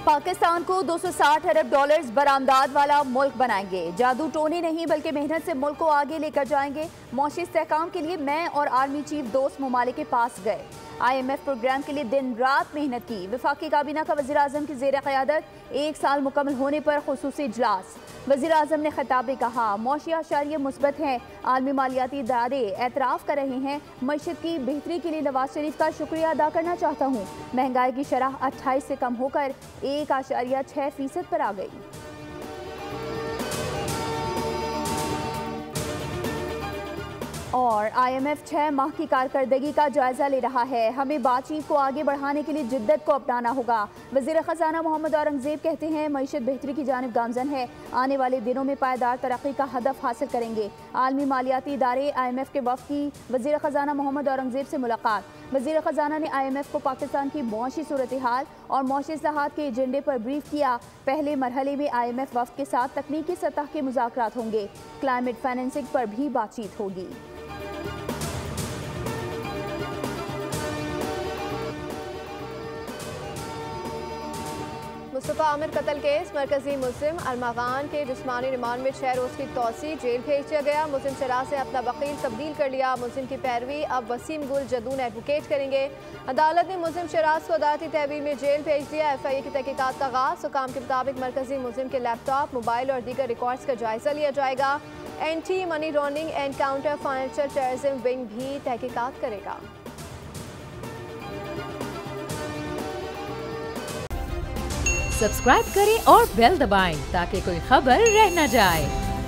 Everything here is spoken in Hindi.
पाकिस्तान को 260 अरब डॉलर्स बरामदात वाला मुल्क बनाएंगे। जादू टोने नहीं बल्कि मेहनत से मुल्क को आगे लेकर जाएंगे। मौशी इस्तेहकाम के लिए मैं और आर्मी चीफ दोस्त ममालिक के पास गए। IMF प्रोग्राम के लिए दिन रात मेहनत की। वफाकी काबीना का वज़ीर आज़म की ज़ेर क़यादत 1 साल मुकम्मल होने पर खुसूसी इजलास। वज़ीर आज़म ने खिताब में कहा, मौशिया आशारिया मुस्बत हैं। आलमी मालियाती इदारे एतराफ़ कर रहे हैं। मईशत की बेहतरी के लिए नवाज शरीफ का शुक्रिया अदा करना चाहता हूँ। महंगाई की शरह 28 से कम होकर 1.6% पर आ गई। और IMF 6 माह की कारकर्दगी का जायजा ले रहा है। हमें बातचीत को आगे बढ़ाने के लिए जिद्दत को अपनाना होगा। वज़ीर ख़ज़ाना मोहम्मद औरंगज़ेब कहते हैं, मईशत बेहतरी की जानिब गामज़न है। आने वाले दिनों में पायदार तरक्की का हदफ हासिल करेंगे। आलमी मालियाती इदारे IMF के वफ़द की वज़ीर ख़ज़ाना मोहम्मद औरंगज़ेब से मुलाकात। वज़ीर ख़ज़ाना ने IMF को पाकिस्तान की मुआशी सूरत हाल और मुआशी इस्लाहात के एजेंडे पर ब्रीफ किया। पहले मरहले में IMF वफ़द के साथ तकनीकी सतह के मुज़ाकरात होंगे। क्लाइमेट फाइनेंसिंग पर भी बातचीत होगी। मुस्तफ़ा आमिर कत्ल केस मरकजी मुल्जिम अरमागान के जिस्मानी रिमांड में 6 रोज़ की तौसी, जेल भेज दिया गया। मुल्जिम शराज से अपना वकील तब्दील कर लिया। मुल्जिम की पैरवी अब वसीम गुल जदून एडवोकेट करेंगे। अदालत ने मुल्जिम शराज को अदालती तहवील में जेल भेज दिया। FIA की तहकीकात का आगाज़। हुकाम के मुताबिक मरकजी मुल्जिम के लैपटॉप, मोबाइल और दीगर रिकॉर्ड्स का जायजा लिया जाएगा। Anti money laundering and counter financial terrorism wing भी तहकीकात करेगा। सब्सक्राइब करें और बेल दबाएं ताकि कोई खबर रह न जाए।